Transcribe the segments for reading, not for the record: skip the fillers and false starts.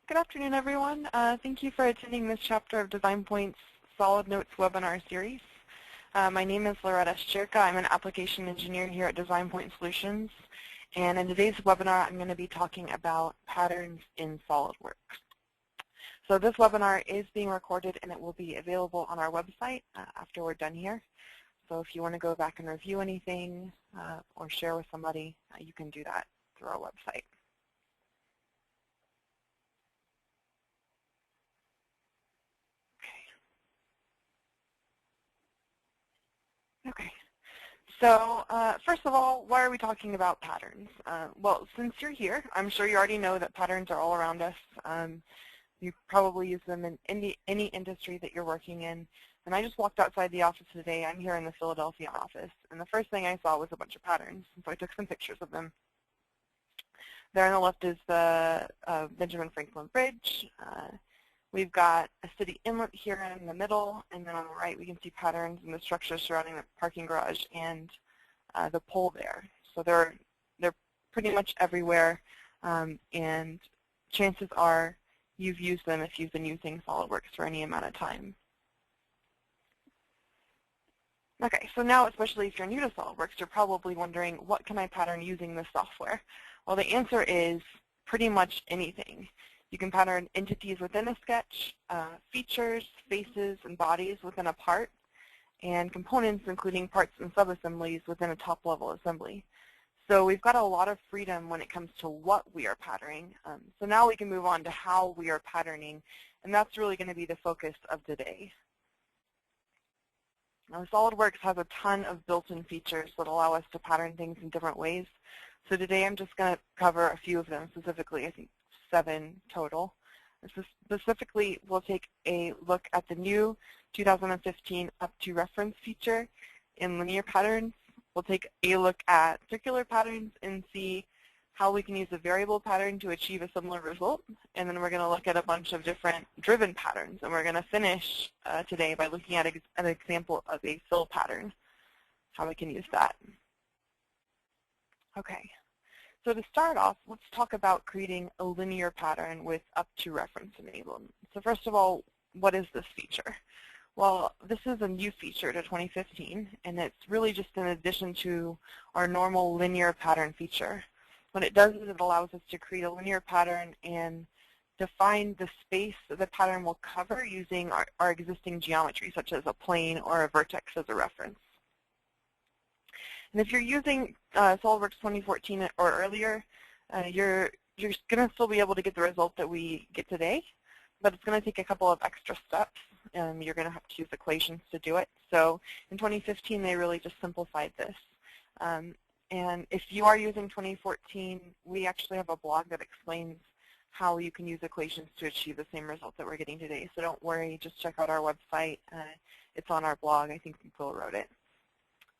Good afternoon, everyone. Thank you for attending this chapter of DesignPoint's SOLIDNotes webinar series. My name is Loretta Shirka. I'm an application engineer here at DesignPoint Solutions. And in today's webinar, I'm going to be talking about patterns in SolidWorks. So this webinar is being recorded, and it will be available on our website after we're done here. So if you want to go back and review anything or share with somebody, you can do that through our website. Okay, so first of all, why are we talking about patterns? Well, since you're here, I'm sure you already know that patterns are all around us. You probably use them in any industry that you're working in. And I just walked outside the office today. I'm here in the Philadelphia office, and the first thing I saw was a bunch of patterns. So I took some pictures of them. There on the left is the Benjamin Franklin Bridge. We've got a city inlet here in the middle, and then on the right we can see patterns in the structures surrounding the parking garage and the pole there. So they're pretty much everywhere, and chances are you've used them if you've been using SolidWorks for any amount of time. Okay, so now especially if you're new to SolidWorks, you're probably wondering, what can I pattern using this software? Well, the answer is pretty much anything. You can pattern entities within a sketch, features, faces, and bodies within a part, and components including parts and subassemblies within a top-level assembly. So we've got a lot of freedom when it comes to what we are patterning. So now we can move on to how we are patterning, and that's really going to be the focus of today. Now, SolidWorks has a ton of built-in features that allow us to pattern things in different ways. So today I'm just going to cover a few of them, specifically I think 7 total. Specifically, we'll take a look at the new 2015 up to reference feature in linear patterns. We'll take a look at circular patterns and see how we can use a variable pattern to achieve a similar result. And then we're going to look at a bunch of different driven patterns. And we're going to finish today by looking at an example of a fill pattern, how we can use that. Okay. So to start off, let's talk about creating a linear pattern with up to reference enabled. So first of all, what is this feature? Well, this is a new feature to 2015, and it's really just an addition to our normal linear pattern feature. What it does is it allows us to create a linear pattern and define the space that the pattern will cover using our existing geometry, such as a plane or a vertex as a reference. And if you're using SOLIDWORks 2014 or earlier, you're going to still be able to get the result that we get today, but it's going to take a couple of extra steps. You're going to have to use equations to do it. So in 2015, they really just simplified this. And if you are using 2014, we actually have a blog that explains how you can use equations to achieve the same result that we're getting today. So don't worry, just check out our website. It's on our blog. I think Phil wrote it.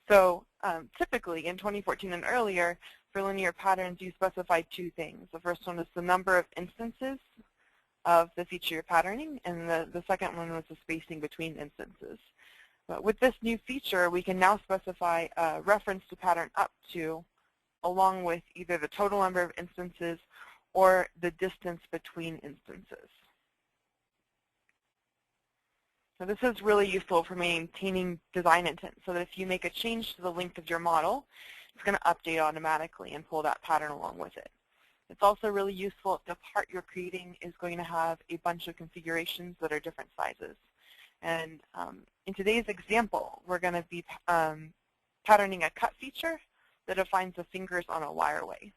So typically in 2014 and earlier, for linear patterns, you specify 2 things. The first one is the number of instances of the feature you're patterning, and the second one was the spacing between instances. But with this new feature, we can now specify a reference to pattern up to, along with either the total number of instances or the distance between instances. So this is really useful for maintaining design intent, so that if you make a change to the length of your model, it's going to update automatically and pull that pattern along with it. It's also really useful if the part you're creating is going to have a bunch of configurations that are different sizes. And in today's example, we're going to be patterning a cut feature that defines the fingers on a wireway.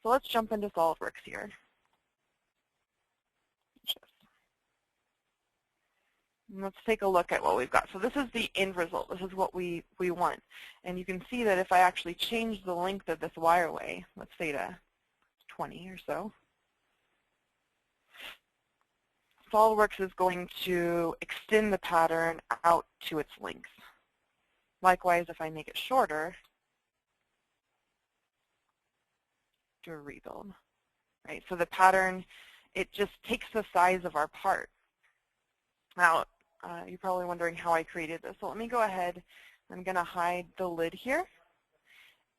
So let's jump into SolidWorks here. And let's take a look at what we've got. So this is the end result. This is what we want. And you can see that if I actually change the length of this wireway, let's say to 20 or so, SolidWorks is going to extend the pattern out to its length. Likewise, if I make it shorter, do a rebuild. Right? So the pattern, it just takes the size of our part. Now, you're probably wondering how I created this. So let me go ahead. I'm going to hide the lid here.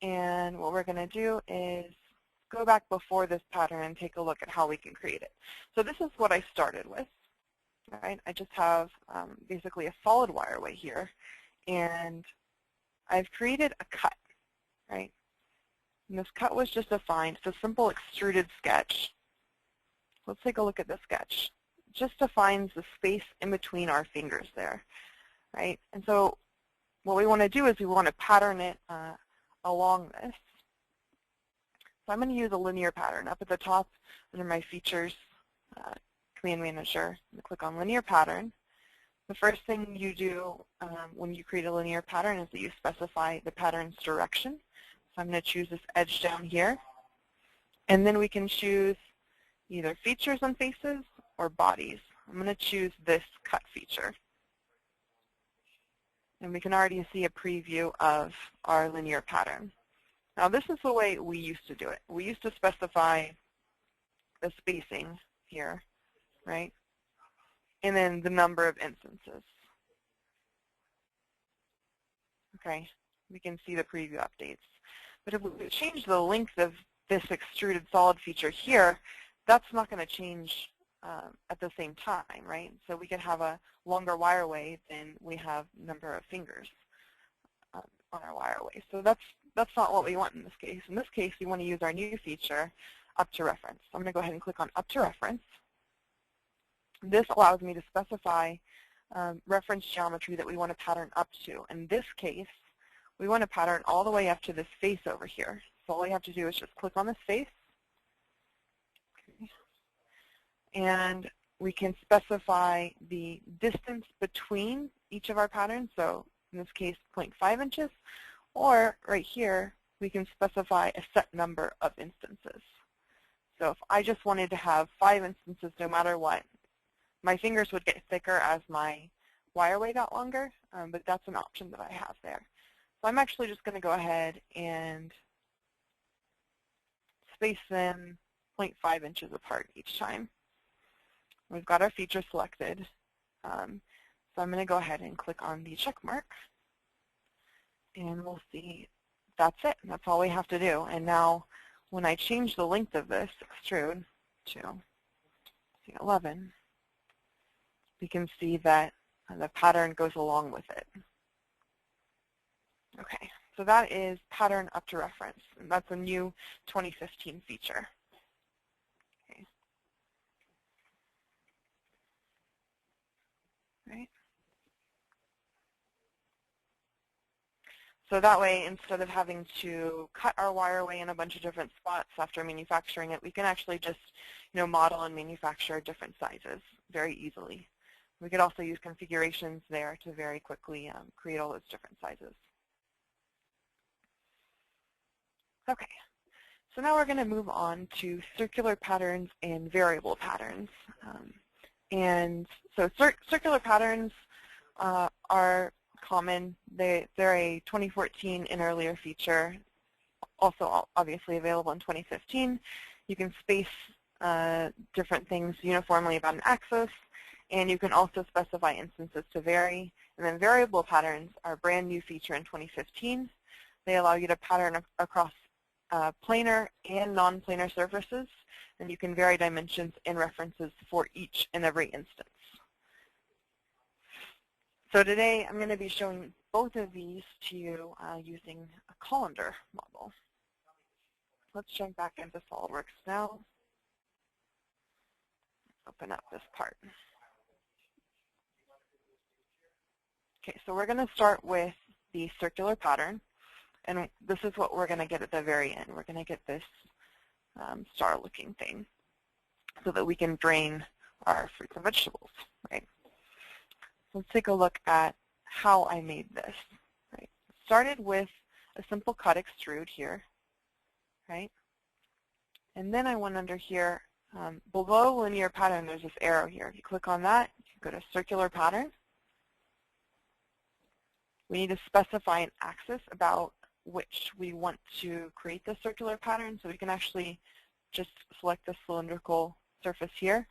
And what we're going to do is go back before this pattern and take a look at how we can create it. So this is what I started with. Right? I just have basically a solid wireway here, and I've created a cut. Right? And this cut was just defined. It's a simple extruded sketch. Let's take a look at the sketch. It just defines the space in between our fingers there. Right? And so what we want to do is we want to pattern it along this. So I'm going to use a linear pattern. Up at the top under my features command manager, I'm going to click on linear pattern. The first thing you do when you create a linear pattern is that you specify the pattern's direction. So I'm going to choose this edge down here. And then we can choose either features and faces or bodies. I'm going to choose this cut feature. And we can already see a preview of our linear pattern. Now this is the way we used to do it. We used to specify the spacing here, right? And then the number of instances. Okay, we can see the preview updates. But if we change the length of this extruded solid feature here, that's not going to change at the same time, right? So we could have a longer wireway than we have number of fingers on our wireway. So that's not what we want in this case. In this case, we want to use our new feature, up to reference. So I'm going to go ahead and click on up to reference. This allows me to specify reference geometry that we want to pattern up to. In this case, we want to pattern all the way up to this face over here. So all we have to do is just click on this face. Okay. And we can specify the distance between each of our patterns. So in this case, 0.5 inches. Or right here, we can specify a set number of instances. So if I just wanted to have 5 instances no matter what, my fingers would get thicker as my wireway got longer, but that's an option that I have there. So I'm actually just going to go ahead and space them 0.5 inches apart each time. We've got our feature selected. So I'm going to go ahead and click on the check mark. And we'll see that's it. That's all we have to do. And now when I change the length of this extrude to 11, we can see that the pattern goes along with it. Okay, so that is pattern up to reference. And that's a new 2015 feature. Okay. Right. So that way, instead of having to cut our wireway in a bunch of different spots after manufacturing it, we can actually just, model and manufacture different sizes very easily. We could also use configurations there to very quickly create all those different sizes. Okay, so now we're going to move on to circular patterns and variable patterns. And so circular patterns are common. They're a 2014 and earlier feature, also obviously available in 2015. You can space different things uniformly about an axis, and you can also specify instances to vary. And then variable patterns are a brand new feature in 2015. They allow you to pattern across planar and non-planar surfaces, and you can vary dimensions and references for each and every instance. So today I'm going to be showing both of these to you using a colander model. Let's jump back into SOLIDWORKS now. Open up this part. Okay, so we're going to start with the circular pattern, and this is what we're going to get at the very end. We're going to get this star-looking thing so that we can drain our fruits and vegetables, right? Let's take a look at how I made this. Right? Started with a simple cut extrude here, right? And then I went under here, below linear pattern, there's this arrow here. If you click on that, you can go to circular pattern. We need to specify an axis about which we want to create the circular pattern, so we can actually just select the cylindrical surface here.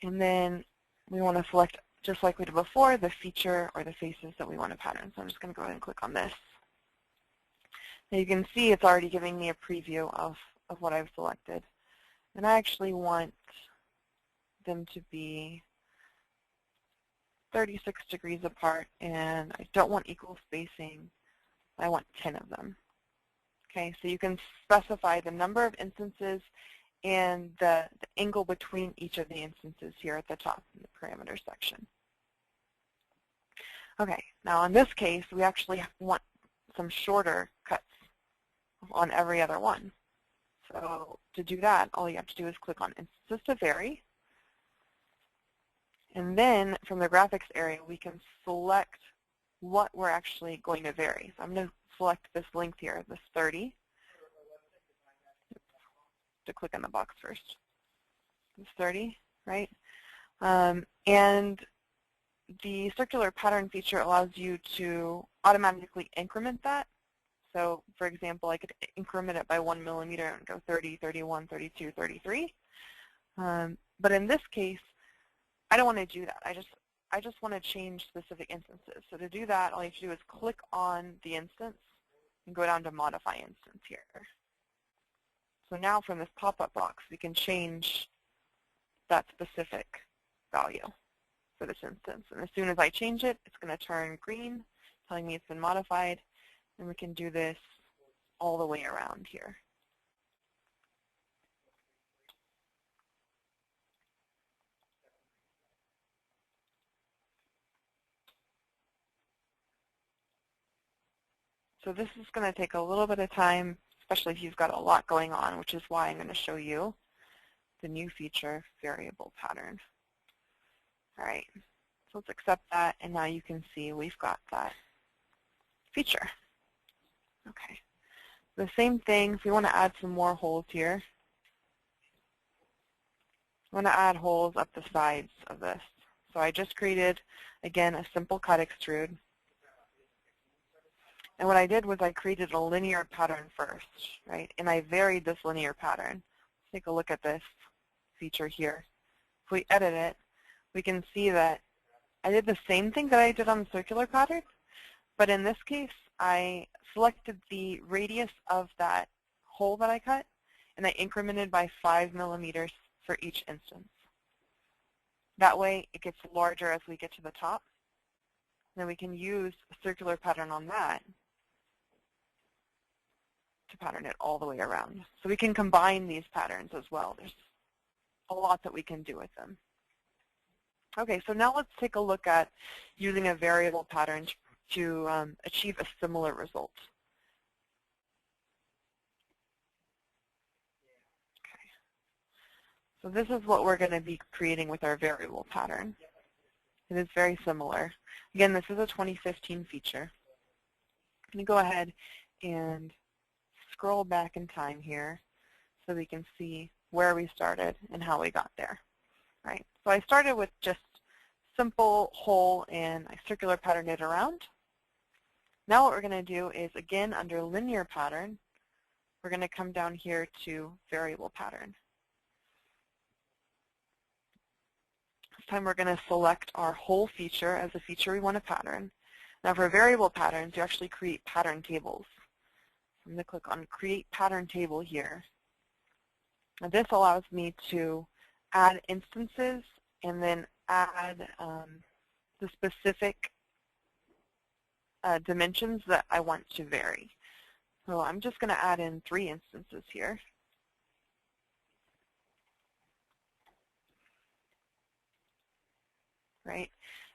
And then we want to select, just like we did before, the feature or the faces that we want to pattern. So I'm just going to go ahead and click on this. Now you can see it's already giving me a preview of what I've selected. And I actually want them to be 36 degrees apart, and I don't want equal spacing. I want 10 of them. Okay, so you can specify the number of instances and the angle between each of the instances here at the top in the parameter section. Okay, now in this case, we actually want some shorter cuts on every other one. So to do that, all you have to do is click on Instances to Vary. And then from the graphics area, we can select what we're actually going to vary. So I'm going to select this length here, this 30. To click on the box first. This 30, right? And the circular pattern feature allows you to automatically increment that. So, for example, I could increment it by 1 millimeter and go 30, 31, 32, 33. But in this case, I don't want to do that. I just want to change specific instances. So to do that, all you have to do is click on the instance and go down to Modify Instance here. So now from this pop-up box, we can change that specific value for this instance. And as soon as I change it, it's going to turn green, telling me it's been modified. And we can do this all the way around here. So this is going to take a little bit of time, especially if you've got a lot going on, which is why I'm going to show you the new feature, variable pattern. All right, so let's accept that, and now you can see we've got that feature. Okay, the same thing, if we want to add some more holes here, I want to add holes up the sides of this. So I just created, again, a simple cut extrude. And what I did was I created a linear pattern first, right? And I varied this linear pattern. Let's take a look at this feature here. If we edit it, we can see that I did the same thing that I did on the circular pattern, but in this case, I selected the radius of that hole that I cut, and I incremented by 5 millimeters for each instance. That way, it gets larger as we get to the top. Then we can use a circular pattern on that to pattern it all the way around. So we can combine these patterns as well. There's a lot that we can do with them. Okay, so now let's take a look at using a variable pattern to achieve a similar result. Okay. So this is what we're going to be creating with our variable pattern. It is very similar. Again, this is a 2015 feature. I'm going to go ahead and scroll back in time here so we can see where we started and how we got there. Right. So I started with just simple hole and I circular patterned it around. Now what we're going to do is, again, under linear pattern, we're going to come down here to variable pattern. This time we're going to select our whole feature as a feature we want to pattern. Now for variable patterns, you actually create pattern tables. I'm going to click on Create Pattern Table here. Now this allows me to add instances and then add the specific dimensions that I want to vary. So I'm just going to add in 3 instances here. Right?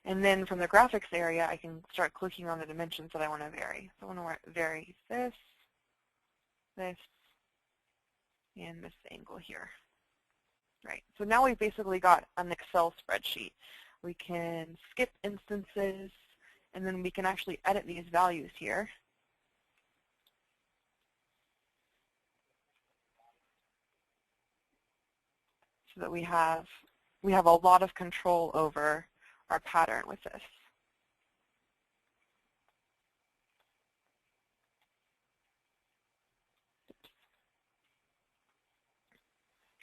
And then from the graphics area, I can start clicking on the dimensions that I want to vary. So I want to vary this, this, and this angle here. Right. So now we've basically got an Excel spreadsheet. We can skip instances, and then we can actually edit these values here. So that we have a lot of control over our pattern with this.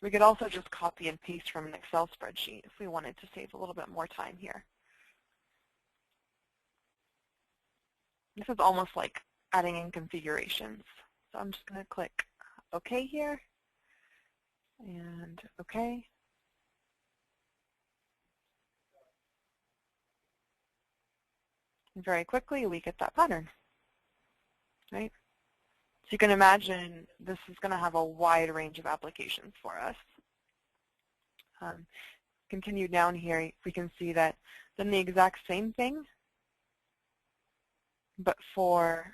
We could also just copy and paste from an Excel spreadsheet if we wanted to save a little bit more time here. This is almost like adding in configurations. So I'm just going to click OK here, and OK. And very quickly, we get that pattern, right? So you can imagine this is going to have a wide range of applications for us. Continue down here, we can see that then the exact same thing, but for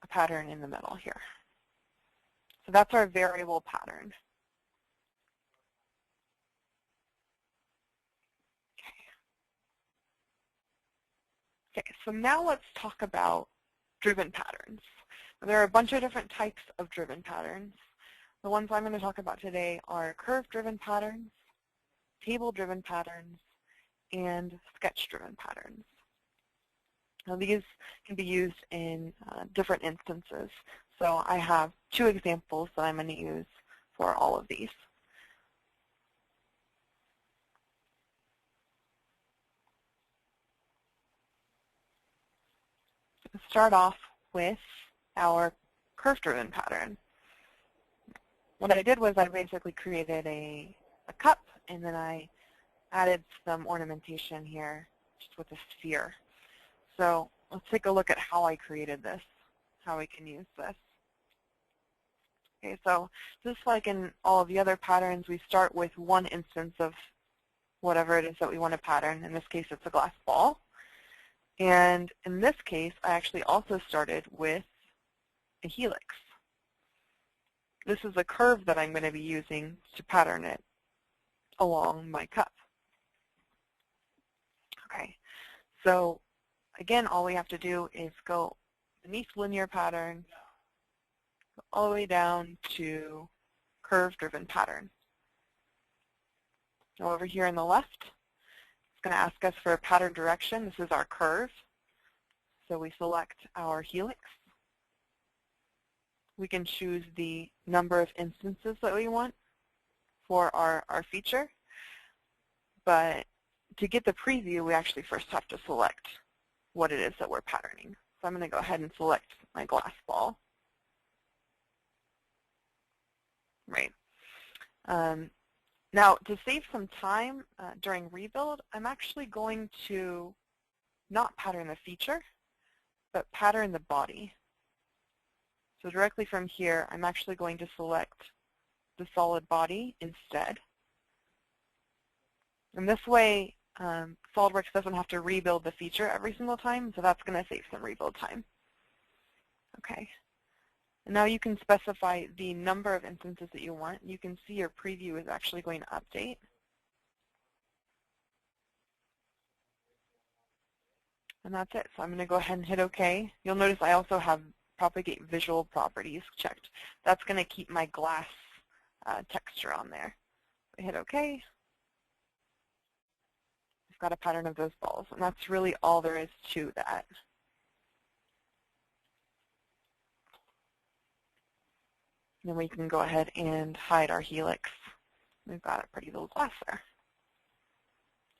a pattern in the middle here. So that's our variable pattern. Okay, so now let's talk about driven patterns. There are a bunch of different types of driven patterns. The ones I'm going to talk about today are curve-driven patterns, table-driven patterns, and sketch-driven patterns. Now these can be used in different instances. So I have two examples that I'm going to use for all of these. Let's start off with our curve-driven pattern. What I did was I basically created a cup, and then I added some ornamentation here just with a sphere. So let's take a look at how I created this, how we can use this. Okay, so just like in all of the other patterns, we start with one instance of whatever it is that we want to pattern. In this case, it's a glass ball. And in this case, I actually also started with a helix. This is a curve that I'm going to be using to pattern it along my cup. Okay, so again, all we have to do is go beneath linear pattern, go all the way down to curve-driven pattern. Now over here on the left, it's going to ask us for a pattern direction. This is our curve. So we select our helix. We can choose the number of instances that we want for our feature. But to get the preview, we actually first have to select what it is that we're patterning. So I'm going to go ahead and select my glass ball. Right. Now, to save some time during rebuild, I'm actually going to not pattern the feature, but pattern the body. So directly from here, I'm actually going to select the solid body instead. And this way, SOLIDWORKS doesn't have to rebuild the feature every single time, so that's going to save some rebuild time. Okay. And now you can specify the number of instances that you want. You can see your preview is actually going to update. And that's it. So I'm going to go ahead and hit OK. You'll notice I also have Propagate Visual Properties checked. That's going to keep my glass texture on there. I hit OK. I've got a pattern of those balls. And that's really all there is to that. Then we can go ahead and hide our helix. We've got a pretty little glass there.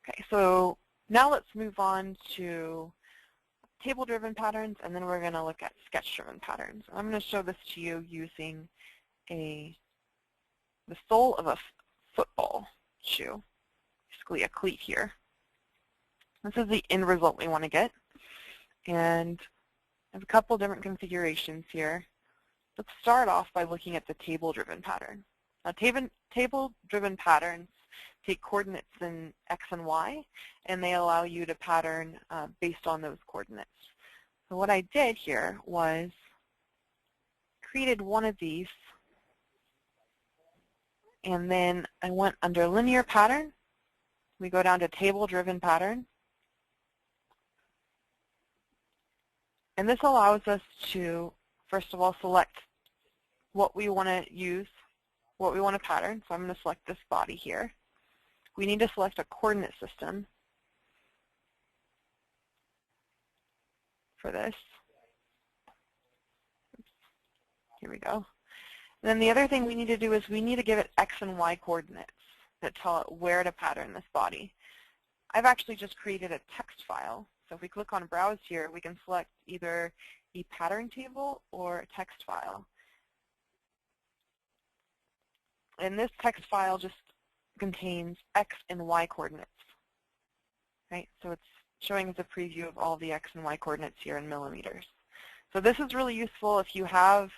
Okay, so now let's move on to table-driven patterns, and then we're going to look at sketch-driven patterns. I'm going to show this to you using the sole of a football shoe, basically a cleat here. This is the end result we want to get, and I have a couple different configurations here. Let's start off by looking at the table-driven pattern. Now, table-driven patterns take coordinates in X and Y, and they allow you to pattern based on those coordinates. So what I did here was created one of these, and then I went under linear pattern. We go down to table-driven pattern. And this allows us to, first of all, select what we want to use, what we want to pattern. So I'm going to select this body here. We need to select a coordinate system for this. Here we go. And then the other thing we need to do is we need to give it X and Y coordinates that tell it where to pattern this body. I've actually just created a text file So if we click on Browse here, we can select either a pattern table or a text file. And this text file just contains X and Y coordinates, right? So it's showing us a preview of all the X and Y coordinates here in millimeters. So this is really useful if you have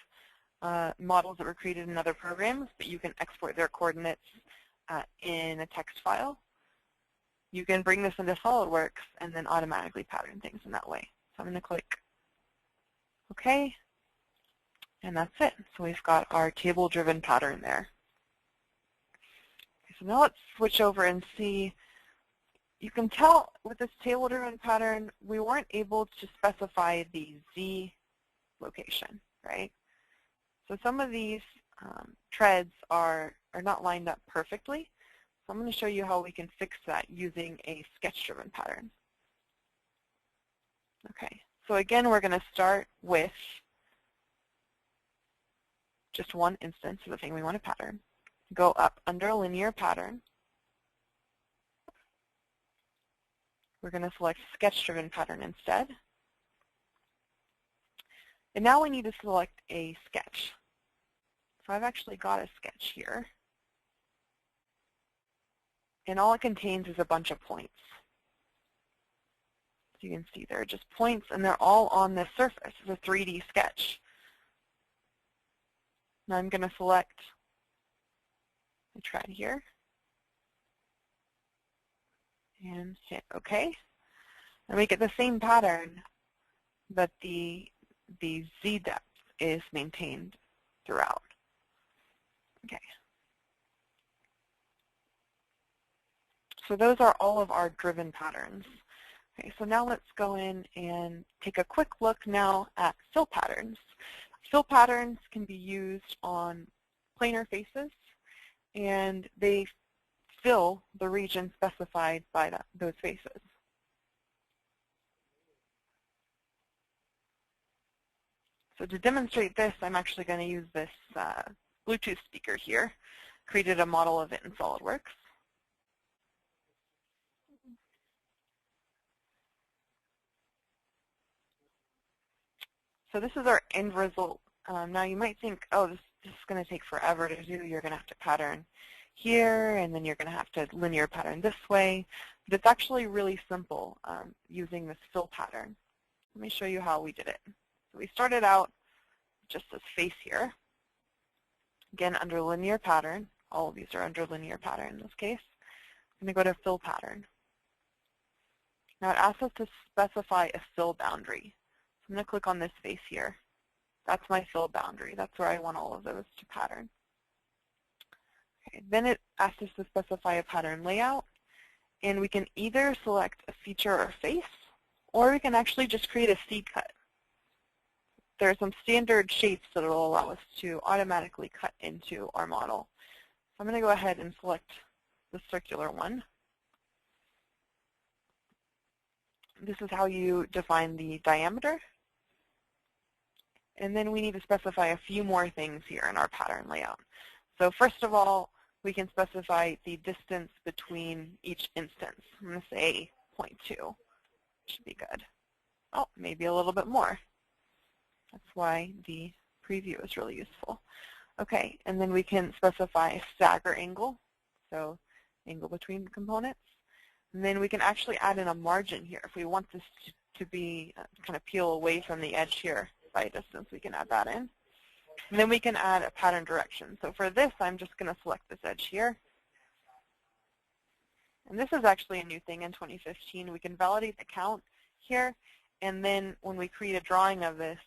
models that were created in other programs, but you can export their coordinates in a text file. You can bring this into SOLIDWORKS and then automatically pattern things in that way. So I'm going to click OK, and that's it. So we've got our table-driven pattern there. Okay, so now let's switch over and see. You can tell with this table-driven pattern, we weren't able to specify the Z location, right? So some of these treads are not lined up perfectly. So I'm going to show you how we can fix that using a sketch-driven pattern. Okay, so again, we're going to start with just one instance of the thing we want to pattern. Go up under linear pattern. We're going to select sketch-driven pattern instead. And now we need to select a sketch. So I've actually got a sketch here. And all it contains is a bunch of points. So you can see there are just points, and they're all on this surface. It's a 3D sketch. Now I'm going to select the tread here and hit OK. And we get the same pattern, but the Z depth is maintained throughout. Okay. So those are all of our driven patterns. Okay, so now let's go in and take a quick look now at fill patterns. Fill patterns can be used on planar faces, and they fill the region specified by those faces. So to demonstrate this, I'm actually going to use this Bluetooth speaker here. Created a model of it in SOLIDWORKS. So this is our end result. Now you might think, oh, this is going to take forever to do. You're going to have to pattern here, and then you're going to have to linear pattern this way. But it's actually really simple using this fill pattern. Let me show you how we did it. So we started out just this face here. Again, under linear pattern. All of these are under linear pattern in this case. I'm going to go to fill pattern. Now it asks us to specify a fill boundary. So I'm going to click on this face here. That's my fill boundary. That's where I want all of those to pattern. Okay, then it asks us to specify a pattern layout. And we can either select a feature or face, or we can actually just create a seed cut. There are some standard shapes that will allow us to automatically cut into our model. So I'm going to go ahead and select the circular one. This is how you define the diameter. And then we need to specify a few more things here in our pattern layout. So first of all, we can specify the distance between each instance. I'm going to say 0.2. Should be good. Oh, maybe a little bit more. That's why the preview is really useful. Okay, and then we can specify a stagger angle, so angle between components. And then we can actually add in a margin here. If we want this to be kind of peel away from the edge here by a distance, we can add that in. And then we can add a pattern direction. So for this, I'm just going to select this edge here. And this is actually a new thing in 2015. We can validate the count here, and then when we create a drawing of this,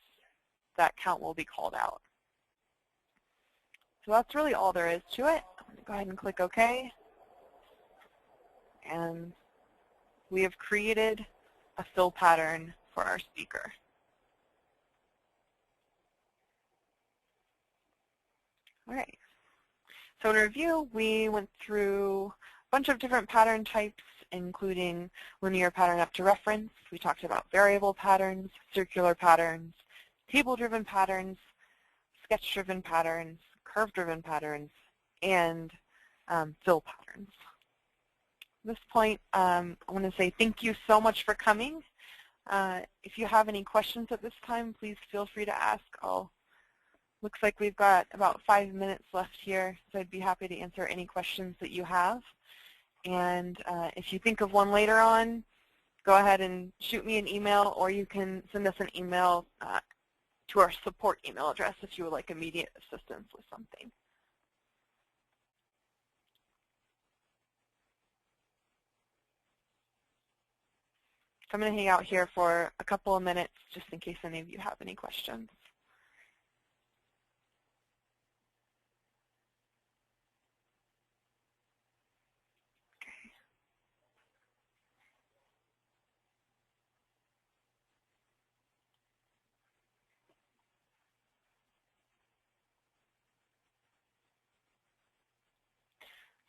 that count will be called out. So that's really all there is to it. I'm going to go ahead and click OK. And we have created a fill pattern for our speaker. All right. So in review, we went through a bunch of different pattern types, including linear pattern up to reference. We talked about variable patterns, circular patterns, table-driven patterns, sketch-driven patterns, curve-driven patterns, and fill patterns. At this point, I want to say thank you so much for coming. If you have any questions at this time, please feel free to ask. Looks like we've got about 5 minutes left here, so I'd be happy to answer any questions that you have. And if you think of one later on, go ahead and shoot me an email, or you can send us an email to our support email address if you would like immediate assistance with something. So I'm going to hang out here for a couple of minutes just in case any of you have any questions.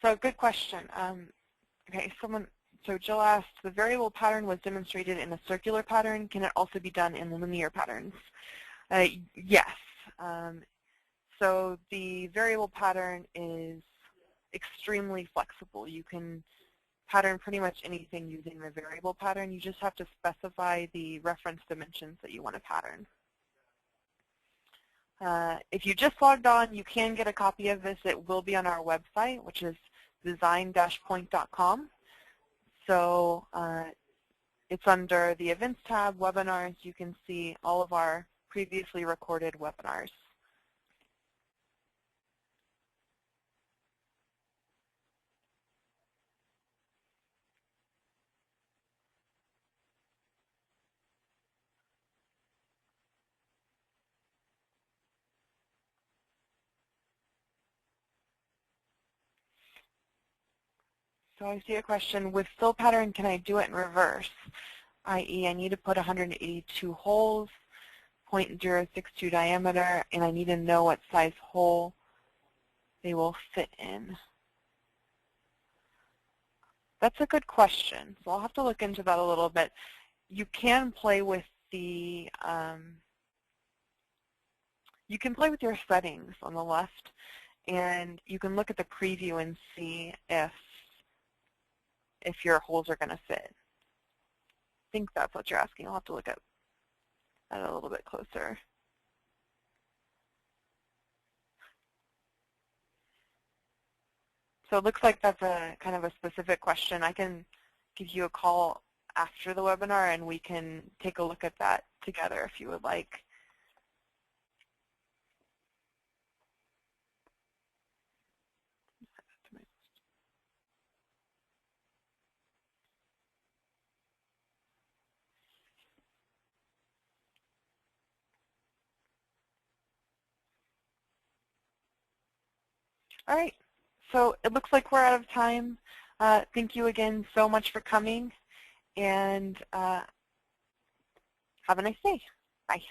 So good question. Okay, so Jill asked, the variable pattern was demonstrated in a circular pattern. Can it also be done in linear patterns? Yes. So the variable pattern is extremely flexible. You can pattern pretty much anything using the variable pattern. You just have to specify the reference dimensions that you want to pattern. If you just logged on, you can get a copy of this. It will be on our website, which is design-point.com. So it's under the Events tab, Webinars. You can see all of our previously recorded webinars. So I see a question, with fill pattern, can I do it in reverse? I.e., I need to put 182 holes, 0.062 diameter, and I need to know what size hole they will fit in. That's a good question. So I'll have to look into that a little bit. You can play with the your settings on the left, and you can look at the preview and see if your holes are going to fit. I think that's what you're asking. I'll have to look at that a little bit closer. So it looks like that's a kind of a specific question. I can give you a call after the webinar and we can take a look at that together if you would like. All right, so it looks like we're out of time. Thank you again so much for coming, and have a nice day. Bye.